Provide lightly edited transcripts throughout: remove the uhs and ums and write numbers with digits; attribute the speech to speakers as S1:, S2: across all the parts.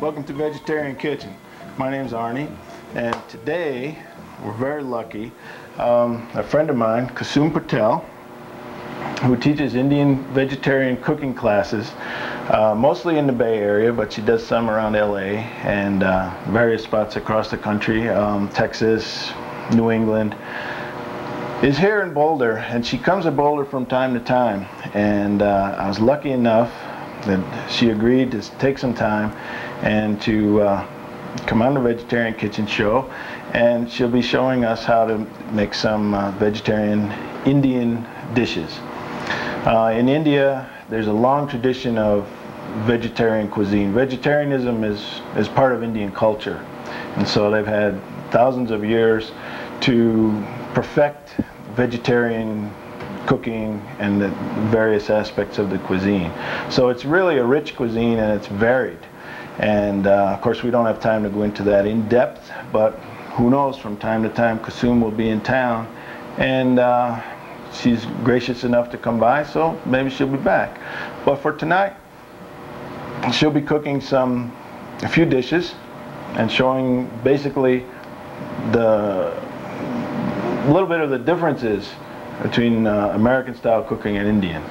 S1: Welcome to Vegetarian Kitchen. My name's Arnie, and today we're very lucky. A friend of mine, Kusum Patel, who teaches Indian vegetarian cooking classes, mostly in the Bay Area, but she does some around LA and various spots across the country, Texas, New England, is here in Boulder, and she comes to Boulder from time to time, and I was lucky enough that she agreed to take some time and to come on the Vegetarian Kitchen show, and she'll be showing us how to make some vegetarian Indian dishes. In India, there's a long tradition of vegetarian cuisine. Vegetarianism is part of Indian culture, and so they've had thousands of years to perfect vegetarian cooking and the various aspects of the cuisine. So it's really a rich cuisine, and it's varied. And of course we don't have time to go into that in depth, but who knows, from time to time Kusum will be in town, and she's gracious enough to come by, so maybe she'll be back. But for tonight, she'll be cooking a few dishes and showing basically a little bit of the differences between American style cooking and Indian.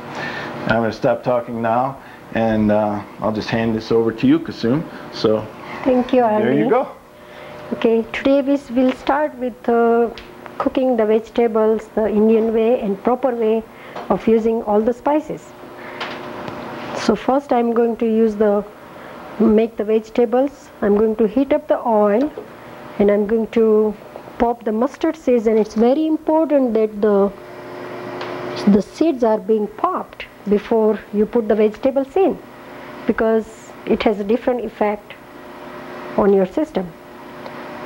S1: I'm going to stop talking now, and I'll just hand this over to you, Kusum. So
S2: thank you, Arnie.
S1: There you go.
S2: Okay, today we'll start with cooking the vegetables the Indian way and proper way of using all the spices. So first I'm going to make the vegetables. I'm going to heat up the oil, and I'm going to pop the mustard seeds, and it's very important that the seeds are being popped before you put the vegetables in, because it has a different effect on your system.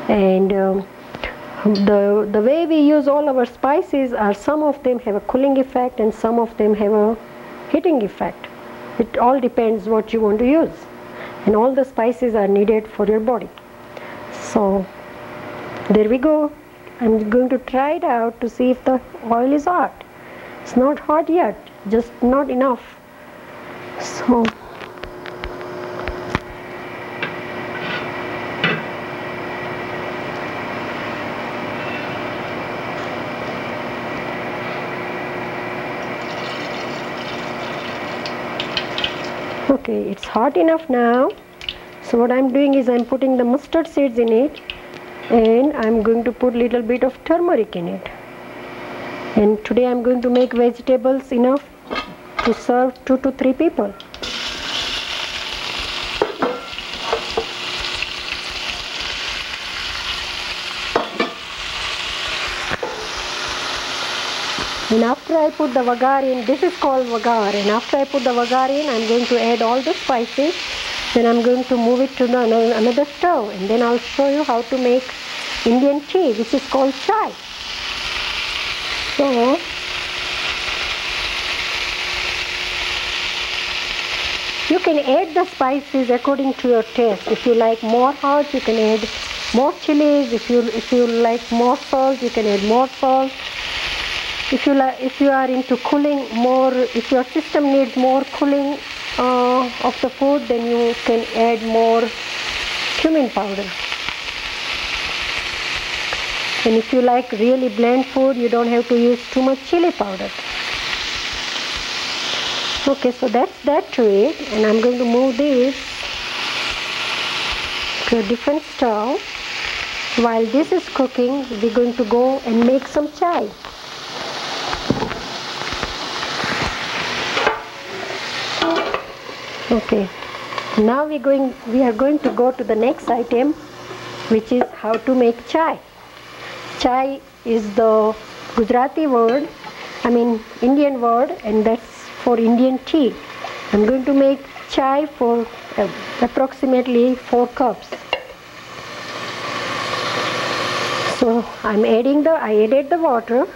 S2: And the way we use all our spices are, some of them have a cooling effect and some of them have a heating effect. It all depends what you want to use, and all the spices are needed for your body. So there we go. I'm going to try it out to see if the oil is hot. It's not hot yet, just not enough. So okay, it's hot enough now. So what I'm doing is I'm putting the mustard seeds in it, and I'm going to put a little bit of turmeric in it. And today I'm going to make vegetables enough to serve 2 to 3 people. And after I put the vagar in, this is called vagar, and after I put the vagar in, I'm going to add all the spices. Then I'm going to move it to another stove, and then I'll show you how to make Indian tea, which is called chai. So you can add the spices according to your taste. If you like more hot, you can add more chilies. If you like more salt, you can add more salt. If you are into cooling more, if your system needs more cooling of the food, then you can add more cumin powder. And if you like really bland food, you don't have to use too much chili powder. Okay, so that's that to it, and I'm going to move this to a different stove. While this is cooking, we're going to go and make some chai. Okay, now we are going to go to the next item, which is how to make chai. Chai is the Gujarati word, Indian word, and that's for Indian tea. I'm going to make chai for approximately 4 cups. So I added the water,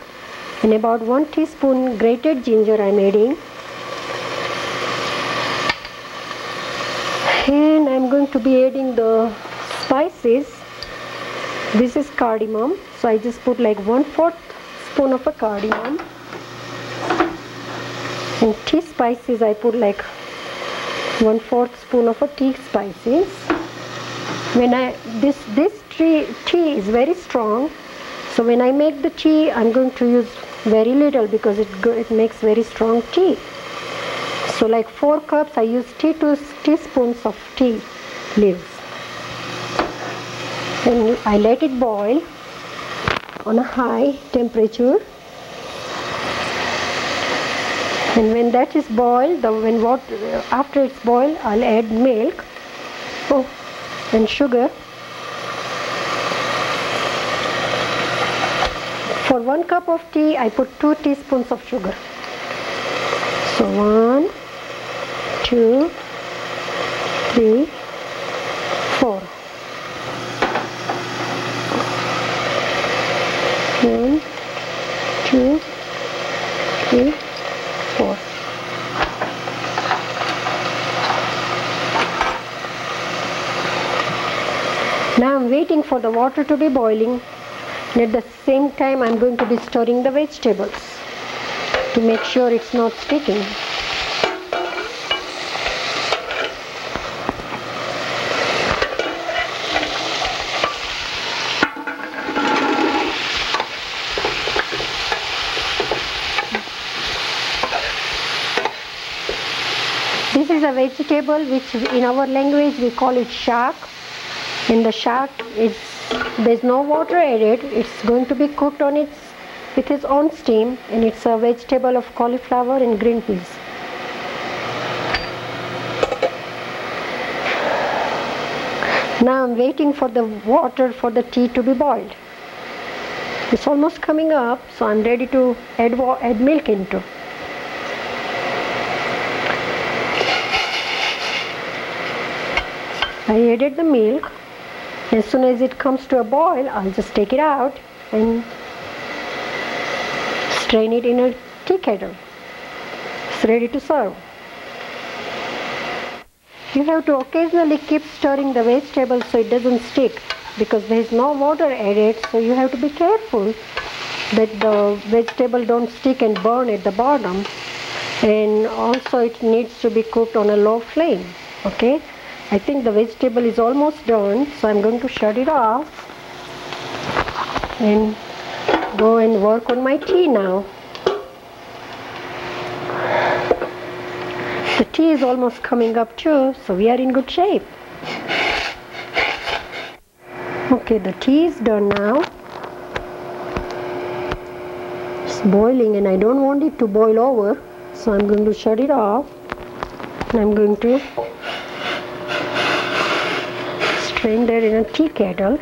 S2: and about 1 teaspoon grated ginger I'm adding. And I'm going to be adding the spices. This is cardamom, so I just put like 1/4 spoon of a cardamom. And tea spices, I put like 1/4 spoon of a tea spices. This tea is very strong, so when I make the tea, I'm going to use very little because it makes very strong tea. So like 4 cups, I use 2 teaspoons of tea leaves. And I let it boil on a high temperature. And when that is boiled, after it's boiled, I'll add milk and sugar. For 1 cup of tea, I put 2 teaspoons of sugar. So 1, 2, 3, 4. 1, 2, 3, 4. Now I'm waiting for the water to be boiling, and at the same time I'm going to be stirring the vegetables to make sure it's not sticking. This is a vegetable which in our language we call it shak. In the shak, there's no water added. It's going to be cooked with its own steam, and it's a vegetable of cauliflower and green peas. Now I'm waiting for the water for the tea to be boiled. It's almost coming up, so I'm ready to add milk into. I added the milk. As soon as it comes to a boil, I'll just take it out and strain it in a tea kettle. It's ready to serve. You have to occasionally keep stirring the vegetables so it doesn't stick, because there is no water added, so you have to be careful that the vegetable don't stick and burn at the bottom. And also it needs to be cooked on a low flame. Okay? I think the vegetable is almost done, so I'm going to shut it off and go and work on my tea now. The tea is almost coming up too, so we are in good shape. Okay, the tea is done now. It's boiling and I don't want it to boil over, so I'm going to shut it off and I'm going to strain that in a tea kettle.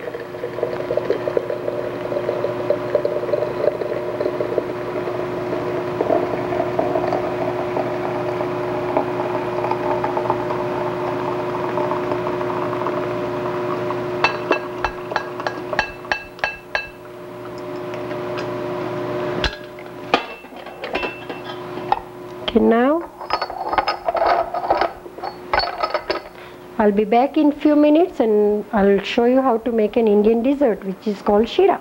S2: Okay, now I'll be back in few minutes and I'll show you how to make an Indian dessert which is called shira.